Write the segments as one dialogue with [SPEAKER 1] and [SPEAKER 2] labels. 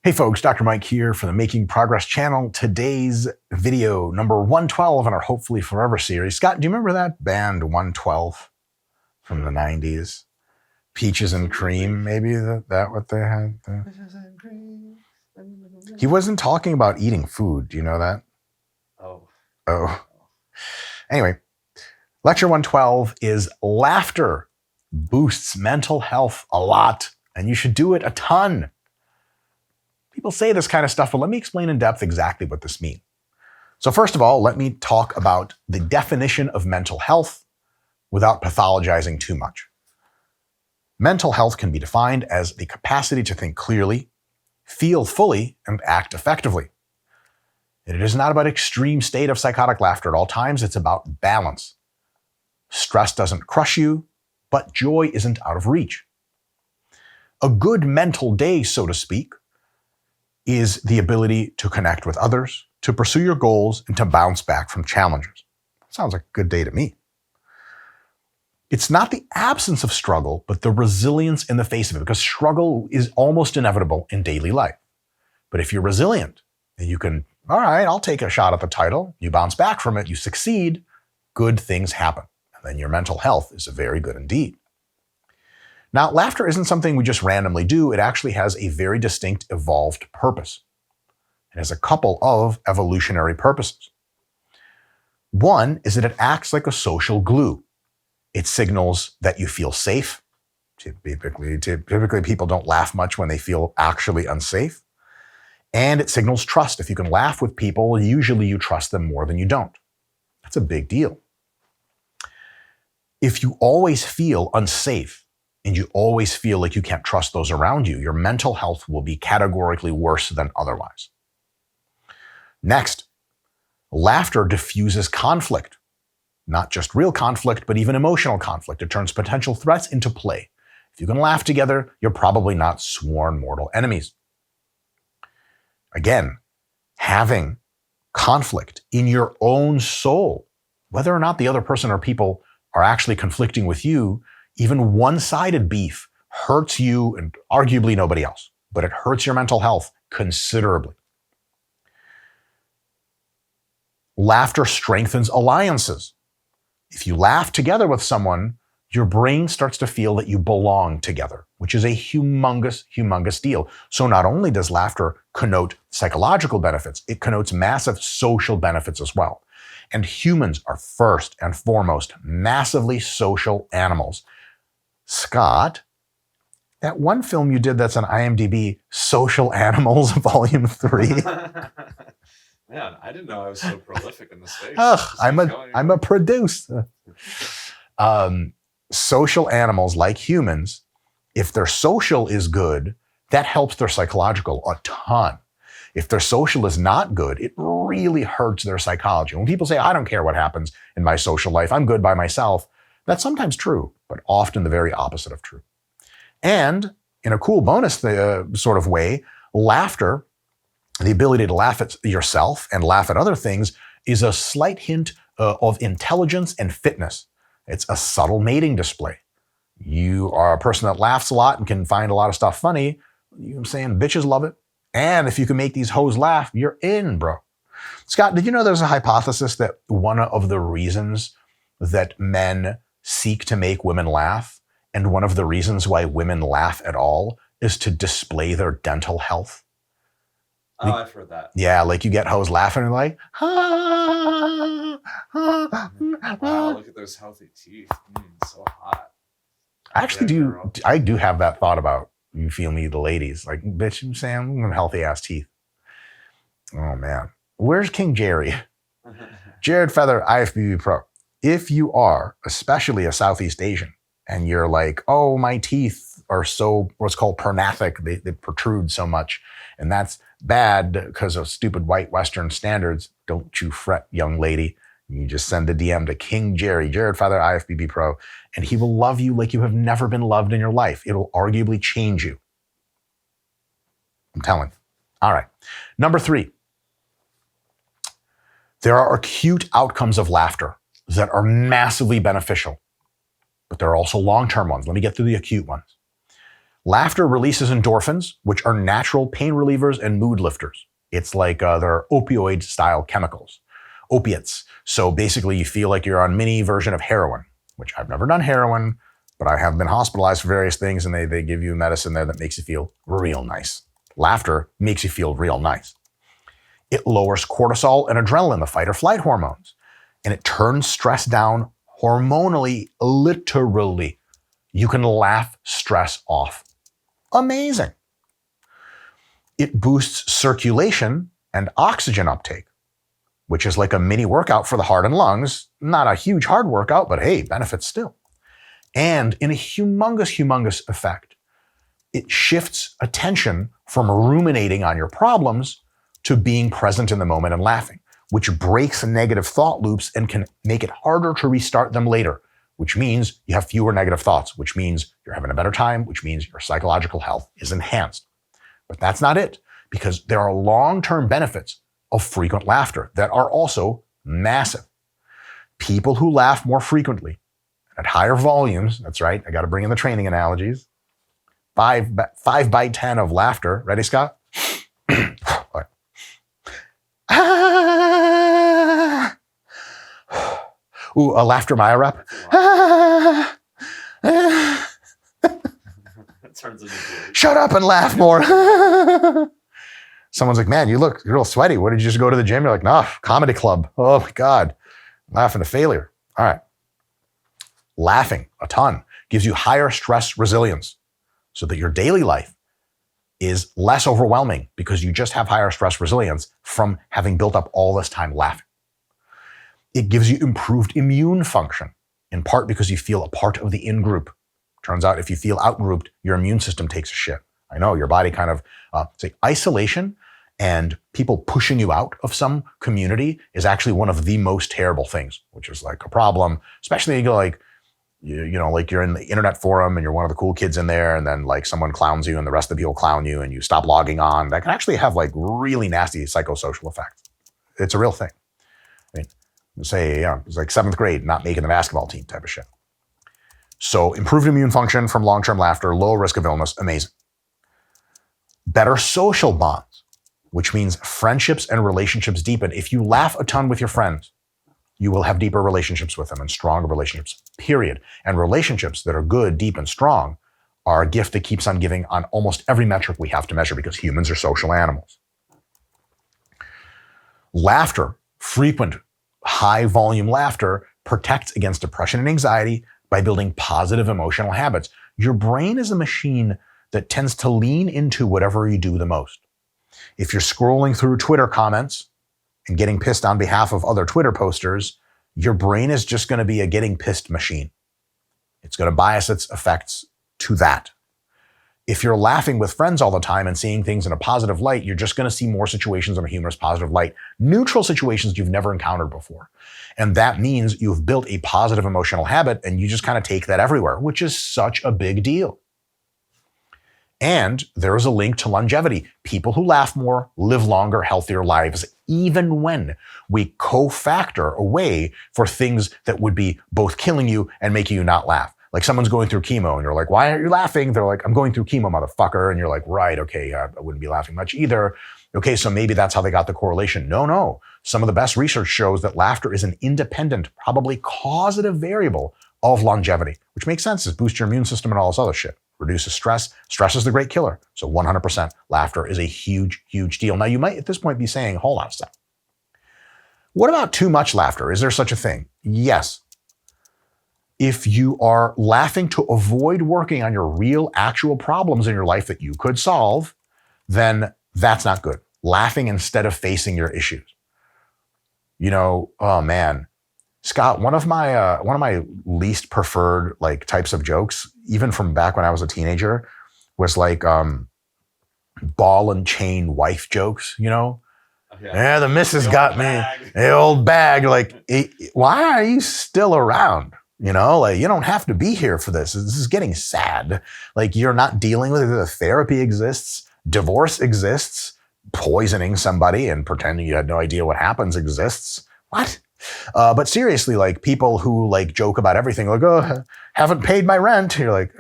[SPEAKER 1] Hey folks, Dr. Mike here for the Making Progress channel. Today's video, number 112 in our Hopefully Forever series. Scott, do you remember that band 112 from the 90s? Peaches and Cream, maybe that what they had? Peaches and Cream. He wasn't talking about eating food. Do you know that? Oh. Anyway, lecture 112 is laughter boosts mental health a lot, and you should do it a ton. People say this kind of stuff, but let me explain in depth exactly what this means. So first of all, let me talk about the definition of mental health without pathologizing too much. Mental health can be defined as the capacity to think clearly, feel fully, and act effectively. It is not about extreme state of psychotic laughter at all times. It's about balance. Stress doesn't crush you, but joy isn't out of reach. A good mental day, so to speak, is the ability to connect with others, to pursue your goals, and to bounce back from challenges. Sounds like a good day to me. It's not the absence of struggle, but the resilience in the face of it, because struggle is almost inevitable in daily life. But if you're resilient, and you can, all right, I'll take a shot at the title, you bounce back from it, you succeed, good things happen. And then your mental health is very good indeed. Now, laughter isn't something we just randomly do. It actually has a very distinct evolved purpose. It has a couple of evolutionary purposes. One is that it acts like a social glue. It signals that you feel safe. Typically, people don't laugh much when they feel actually unsafe. And it signals trust. If you can laugh with people, usually you trust them more than you don't. That's a big deal. If you always feel unsafe, and you always feel like you can't trust those around you, your mental health will be categorically worse than otherwise. Next, laughter diffuses conflict. Not just real conflict, but even emotional conflict. It turns potential threats into play. If you can laugh together, you're probably not sworn mortal enemies. Again, having conflict in your own soul, whether or not the other person or people are actually conflicting with you, even one-sided beef hurts you and arguably nobody else, but it hurts your mental health considerably. Laughter strengthens alliances. If you laugh together with someone, your brain starts to feel that you belong together, which is a humongous, humongous deal. So not only does laughter connote psychological benefits, it connotes massive social benefits as well. And humans are first and foremost massively social animals. Scott, that one film you did that's on IMDb, Social Animals, Volume 3.
[SPEAKER 2] Man, I didn't know I was so prolific in this space.
[SPEAKER 1] I'm a producer. Social animals, like humans, if their social is good, that helps their psychological a ton. If their social is not good, it really hurts their psychology. When people say, I don't care what happens in my social life, I'm good by myself, that's sometimes true, but often the very opposite of true. And in a cool bonus sort of way, laughter, the ability to laugh at yourself and laugh at other things, is a slight hint of intelligence and fitness. It's a subtle mating display. You are a person that laughs a lot and can find a lot of stuff funny. You know what I'm saying? Bitches love it. And if you can make these hoes laugh, you're in, bro. Scott, did you know there's a hypothesis that one of the reasons that men seek to make women laugh, and one of the reasons why women laugh at all, is to display their dental health?
[SPEAKER 2] Oh, I've heard that.
[SPEAKER 1] Yeah, like you get hoes laughing and like, ah, ah, ah.
[SPEAKER 2] Wow, look at those healthy teeth. So hot.
[SPEAKER 1] I actually do have that thought about, you feel me, the ladies. Like, bitch, I'm saying, healthy ass teeth. Oh man. Where's King Jerry? Jared Feather, IFBB Pro. If you are, especially a Southeast Asian, and you're like, oh, my teeth are so, what's called prognathic, they protrude so much, and that's bad because of stupid white Western standards, don't you fret, young lady. You just send a DM to King Jerry, Jared Feather, IFBB Pro, and he will love you like you have never been loved in your life. It'll arguably change you. I'm telling you. All right. Number 3. There are acute outcomes of laughter that are massively beneficial, but there are also long-term ones. Let me get through the acute ones. Laughter releases endorphins, which are natural pain relievers and mood lifters. It's like they're opioid-style chemicals, opiates. So basically, you feel like you're on mini version of heroin, which I've never done heroin, but I have been hospitalized for various things, and they give you medicine there that makes you feel real nice. Laughter makes you feel real nice. It lowers cortisol and adrenaline, the fight or flight hormones, and it turns stress down hormonally, literally. You can laugh stress off. Amazing. It boosts circulation and oxygen uptake, which is like a mini workout for the heart and lungs. Not a huge hard workout, but hey, benefits still. And in a humongous effect, it shifts attention from ruminating on your problems to being present in the moment and laughing, which breaks negative thought loops and can make it harder to restart them later, which means you have fewer negative thoughts, which means you're having a better time, which means your psychological health is enhanced. But that's not it, because there are long-term benefits of frequent laughter that are also massive. People who laugh more frequently at higher volumes, that's right, I got to bring in the training analogies, 5 by 10 of laughter. Ready, Scott? Ooh, a laughter Maya rep. Shut up and laugh more. Someone's like, man, you're real sweaty. What, did you just go to the gym? You're like, nah, comedy club. Oh my God. Laughing to failure. All right. Laughing a ton gives you higher stress resilience so that your daily life is less overwhelming because you just have higher stress resilience from having built up all this time laughing. It gives you improved immune function, in part because you feel a part of the in-group. Turns out if you feel out-grouped, your immune system takes a shit. I know, your body kind of, say, isolation and people pushing you out of some community is actually one of the most terrible things, which is like a problem, especially you go like, you know, like you're in the internet forum and you're one of the cool kids in there, and then like someone clowns you and the rest of the people clown you and you stop logging on. That can actually have like really nasty psychosocial effects. It's a real thing. I mean, say, it's like 7th grade, not making the basketball team type of shit. So improved immune function from long-term laughter, low risk of illness, amazing. Better social bonds, which means friendships and relationships deepen. If you laugh a ton with your friends, you will have deeper relationships with them and stronger relationships, period. And relationships that are good, deep, and strong are a gift that keeps on giving on almost every metric we have to measure because humans are social animals. Laughter, frequent, high-volume laughter, protects against depression and anxiety by building positive emotional habits. Your brain is a machine that tends to lean into whatever you do the most. If you're scrolling through Twitter comments and getting pissed on behalf of other Twitter posters, your brain is just going to be a getting pissed machine. It's going to bias its effects to that. If you're laughing with friends all the time and seeing things in a positive light, you're just going to see more situations in a humorous, positive light, neutral situations you've never encountered before. And that means you've built a positive emotional habit and you just kind of take that everywhere, which is such a big deal. And there is a link to longevity. People who laugh more live longer, healthier lives, even when we co-factor away for things that would be both killing you and making you not laugh. Like someone's going through chemo and you're like, why aren't you laughing? They're like, I'm going through chemo, motherfucker. And you're like, right, okay, I wouldn't be laughing much either. Okay, so maybe that's how they got the correlation. No. Some of the best research shows that laughter is an independent, probably causative variable of longevity, which makes sense. It boosts your immune system and all this other shit. Reduces stress. Stress is the great killer. So 100% laughter is a huge, huge deal. Now you might at this point be saying, hold on a sec. What about too much laughter? Is there such a thing? Yes. If you are laughing to avoid working on your real, actual problems in your life that you could solve, then that's not good. Laughing instead of facing your issues. You know, oh man, Scott, one of my least preferred like types of jokes, even from back when I was a teenager, was like ball and chain wife jokes. You know, yeah, the missus got me the old bag. Like, why are you still around? You know, like you don't have to be here for this. This is getting sad. Like you're not dealing with it. The therapy exists. Divorce exists. Poisoning somebody and pretending you had no idea what happens exists. What? But seriously, like people who like joke about everything, like, oh, haven't paid my rent. You're like,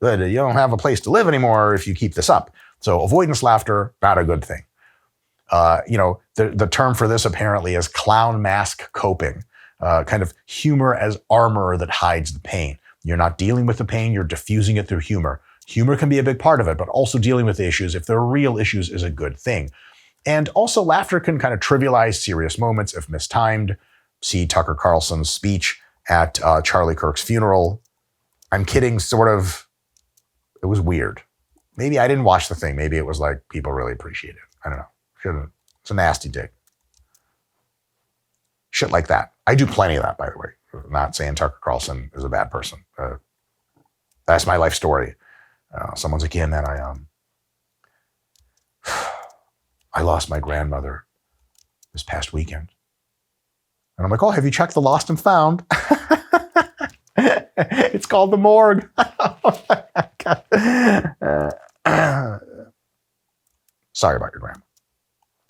[SPEAKER 1] Good. You don't have a place to live anymore if you keep this up. So avoidance laughter, not a good thing. The term for this apparently is clown mask coping, kind of humor as armor that hides the pain. You're not dealing with the pain, you're diffusing it through humor. Humor can be a big part of it, but also dealing with the issues, if they're real issues, is a good thing. And also laughter can kind of trivialize serious moments if mistimed. See Tucker Carlson's speech at Charlie Kirk's funeral. I'm kidding, sort of. It was weird. Maybe I didn't watch the thing. Maybe it was like people really appreciate it. I don't know. Shouldn't. It's a nasty dig. Shit like that. I do plenty of that, by the way. I'm not saying Tucker Carlson is a bad person. That's my life story. Someone's like, yeah, man, I lost my grandmother this past weekend. And I'm like, oh, have you checked the lost and found? It's called the morgue. Sorry about your grandma.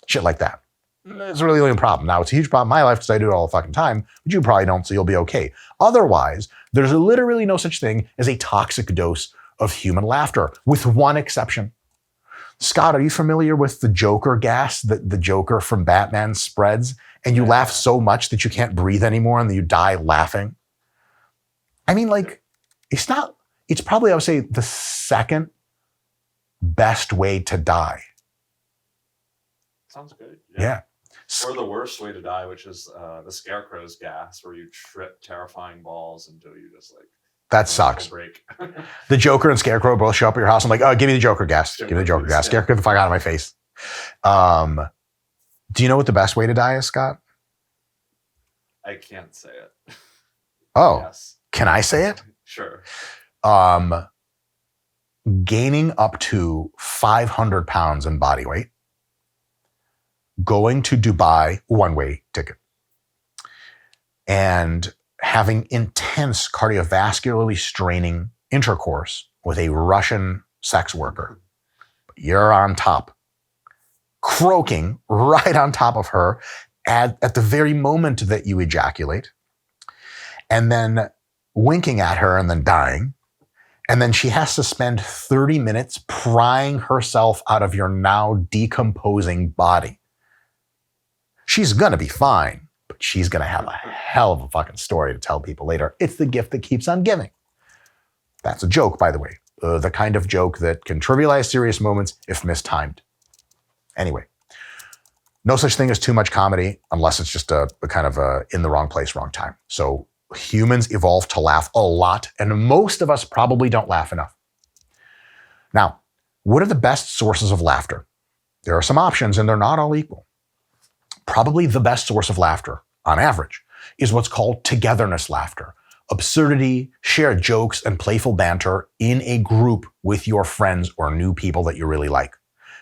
[SPEAKER 1] Shit like that. It's really the only problem. Now, it's a huge problem in my life because I do it all the fucking time, but you probably don't, so you'll be okay. Otherwise, there's literally no such thing as a toxic dose of human laughter, with one exception. Scott, are you familiar with the Joker gas that the Joker from Batman spreads? And you laugh so much that you can't breathe anymore and then you die laughing? I mean, like, it's probably, I would say, the second best way to die.
[SPEAKER 2] Sounds good.
[SPEAKER 1] Yeah.
[SPEAKER 2] Or the worst way to die, which is the Scarecrow's gas, where you trip terrifying balls until you just like...
[SPEAKER 1] That sucks.
[SPEAKER 2] Break.
[SPEAKER 1] The Joker and Scarecrow both show up at your house. I'm like, oh, give me the Joker gas. Give me the Joker gas. Scarecrow, get the fuck out of my face. Do you know what the best way to die is, Scott?
[SPEAKER 2] I can't say it.
[SPEAKER 1] Oh,
[SPEAKER 2] yes.
[SPEAKER 1] Can I say it?
[SPEAKER 2] Sure.
[SPEAKER 1] Gaining up to 500 pounds in body weight, going to Dubai, one-way ticket, and having intense cardiovascularly straining intercourse with a Russian sex worker. You're on top, croaking right on top of her at the very moment that you ejaculate, and then winking at her and then dying. And then she has to spend 30 minutes prying herself out of your now decomposing body. She's going to be fine, but she's going to have a hell of a fucking story to tell people later. It's the gift that keeps on giving. That's a joke, by the way. The kind of joke that can trivialize serious moments if mistimed. Anyway, no such thing as too much comedy unless it's just a kind of in the wrong place, wrong time. So humans evolved to laugh a lot, and most of us probably don't laugh enough. Now, what are the best sources of laughter? There are some options, and they're not all equal. Probably the best source of laughter, on average, is what's called togetherness laughter. Absurdity, shared jokes, and playful banter in a group with your friends or new people that you really like.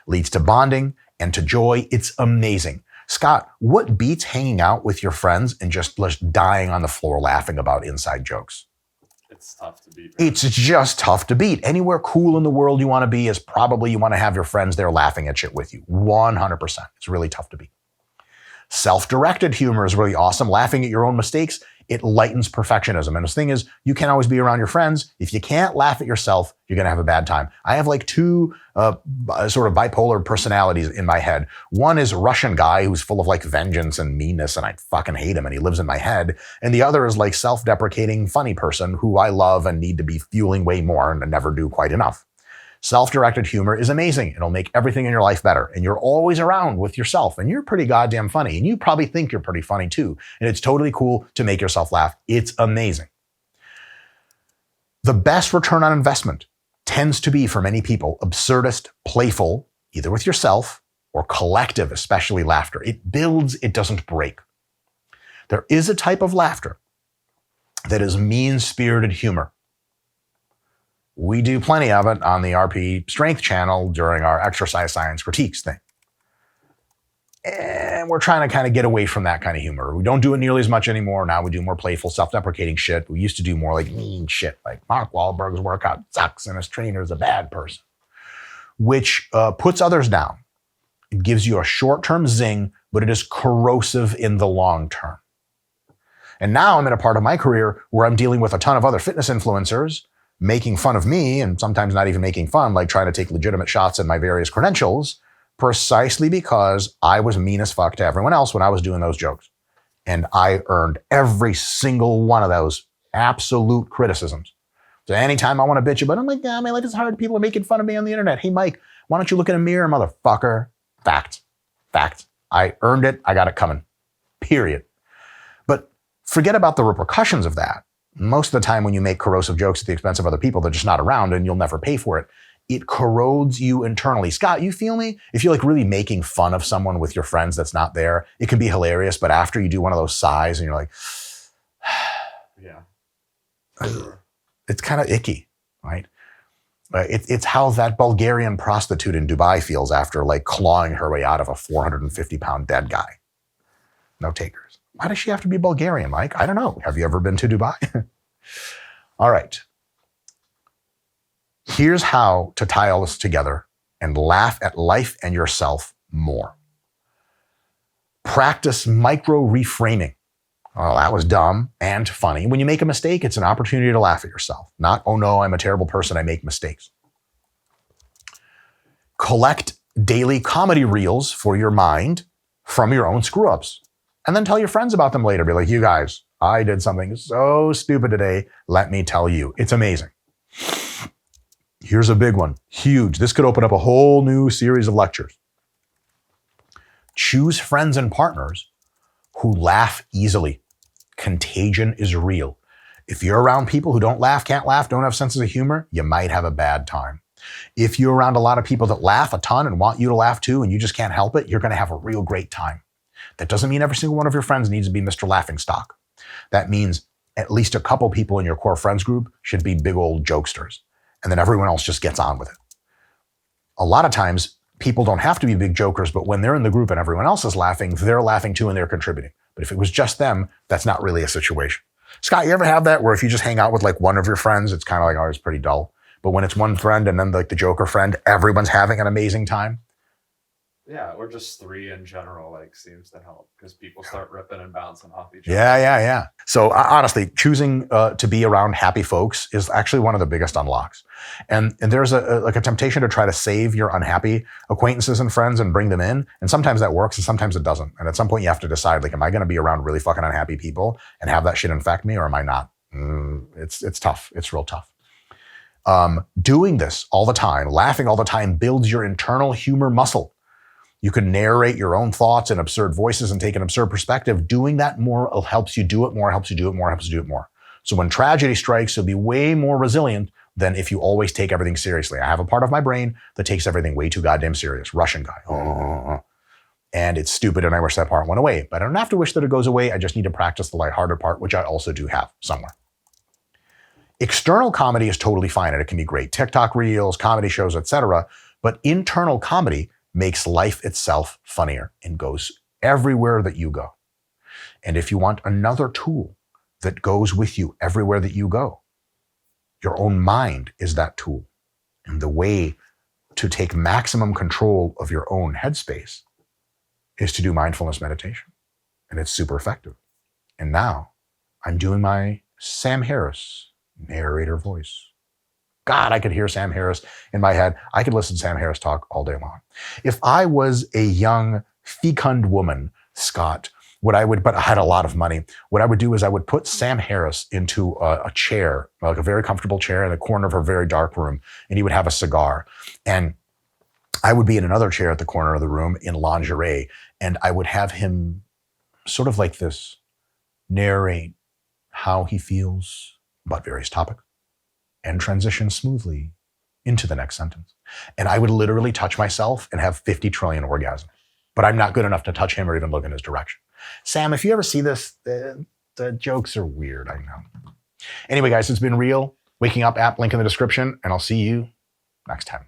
[SPEAKER 1] Leads to bonding and to joy. It's amazing. Scott, what beats hanging out with your friends and just dying on the floor laughing about inside jokes?
[SPEAKER 2] It's tough to beat.
[SPEAKER 1] It's just tough to beat. Anywhere cool in the world you want to be is probably you want to have your friends there laughing at shit with you. 100%. It's really tough to beat. Self-directed humor is really awesome. Laughing at your own mistakes, it lightens perfectionism. And the thing is, you can't always be around your friends. If you can't laugh at yourself, you're going to have a bad time. I have like two sort of bipolar personalities in my head. One is a Russian guy who's full of like vengeance and meanness, and I fucking hate him, and he lives in my head. And the other is like self-deprecating, funny person who I love and need to be fueling way more and never do quite enough. Self-directed humor is amazing. It'll make everything in your life better. And you're always around with yourself. And you're pretty goddamn funny. And you probably think you're pretty funny too. And it's totally cool to make yourself laugh. It's amazing. The best return on investment tends to be, for many people, absurdist, playful, either with yourself or collective, especially laughter. It builds, it doesn't break. There is a type of laughter that is mean-spirited humor. We do plenty of it on the RP Strength channel during our exercise science critiques thing. And we're trying to kind of get away from that kind of humor. We don't do it nearly as much anymore. Now we do more playful, self-deprecating shit. We used to do more like mean shit, like Mark Wahlberg's workout sucks and his trainer is a bad person, which puts others down. It gives you a short-term zing, but it is corrosive in the long term. And now I'm in a part of my career where I'm dealing with a ton of other fitness influencers making fun of me, and sometimes not even making fun, like trying to take legitimate shots at my various credentials, precisely because I was mean as fuck to everyone else when I was doing those jokes. And I earned every single one of those absolute criticisms. So anytime I want to bitch about it, I'm like, yeah, my life is hard. People are making fun of me on the internet. Hey, Mike, why don't you look in a mirror, motherfucker? Fact. I earned it. I got it coming. Period. But forget about the repercussions of that. Most of the time when you make corrosive jokes at the expense of other people, they're just not around and you'll never pay for it. It corrodes you internally. Scott, you feel me? If you're like really making fun of someone with your friends that's not there, it can be hilarious, but after you do one of those sighs and you're like,
[SPEAKER 2] Yeah.
[SPEAKER 1] it's kind of icky, right? It's how that Bulgarian prostitute in Dubai feels after like clawing her way out of a 450-pound dead guy. No takers. Why does she have to be Bulgarian, Mike? I don't know. Have you ever been to Dubai? All right. Here's how to tie all this together and laugh at life and yourself more. Practice micro reframing. Oh, that was dumb and funny. When you make a mistake, it's an opportunity to laugh at yourself. Not, oh no, I'm a terrible person, I make mistakes. Collect daily comedy reels for your mind from your own screw-ups. And then tell your friends about them later. Be like, you guys, I did something so stupid today. Let me tell you. It's amazing. Here's a big one. Huge. This could open up a whole new series of lectures. Choose friends and partners who laugh easily. Contagion is real. If you're around people who don't laugh, can't laugh, don't have senses of humor, you might have a bad time. If you're around a lot of people that laugh a ton and want you to laugh too, and you just can't help it, you're going to have a real great time. That doesn't mean every single one of your friends needs to be Mr. Laughingstock. That means at least a couple people in your core friends group should be big old jokesters. And then everyone else just gets on with it. A lot of times, people don't have to be big jokers, but when they're in the group and everyone else is laughing, they're laughing too and they're contributing. But if it was just them, that's not really a situation. Scott, you ever have that where if you just hang out with like one of your friends, it's kind of like, oh, it's pretty dull. But when it's one friend and then like the joker friend, everyone's having an amazing time.
[SPEAKER 2] Yeah, or just three in general, like seems to help because people start ripping and bouncing off each other.
[SPEAKER 1] Yeah. So honestly, choosing to be around happy folks is actually one of the biggest unlocks. And there's a temptation to try to save your unhappy acquaintances and friends and bring them in. And sometimes that works and sometimes it doesn't. And at some point you have to decide, like, am I going to be around really fucking unhappy people and have that shit infect me or am I not? It's tough. It's real tough. Doing this all the time, laughing all the time builds your internal humor muscle. You can narrate your own thoughts in absurd voices and take an absurd perspective. Doing that more helps you do it more, helps you do it more, helps you do it more. So when tragedy strikes, you'll be way more resilient than if you always take everything seriously. I have a part of my brain that takes everything way too goddamn serious. Russian guy. And it's stupid and I wish that part went away. But I don't have to wish that it goes away. I just need to practice the lighthearted part, which I also do have somewhere. External comedy is totally fine and it can be great. TikTok reels, comedy shows, etc. But internal comedy makes life itself funnier and goes everywhere that you go. And if you want another tool that goes with you everywhere that you go, your own mind is that tool. And the way to take maximum control of your own headspace is to do mindfulness meditation. And it's super effective. And now I'm doing my Sam Harris narrator voice. God, I could hear Sam Harris in my head. I could listen to Sam Harris talk all day long. If I was a young, fecund woman, Scott, but I had a lot of money, what I would do is I would put Sam Harris into a chair, like a very comfortable chair in the corner of her very dark room, and he would have a cigar. And I would be in another chair at the corner of the room in lingerie, and I would have him sort of like this narrate how he feels about various topics and transition smoothly into the next sentence. And I would literally touch myself and have 50 trillion orgasms. But I'm not good enough to touch him or even look in his direction. Sam, if you ever see this, the jokes are weird, I know. Anyway, guys, it's been real. Waking Up app, link in the description, and I'll see you next time.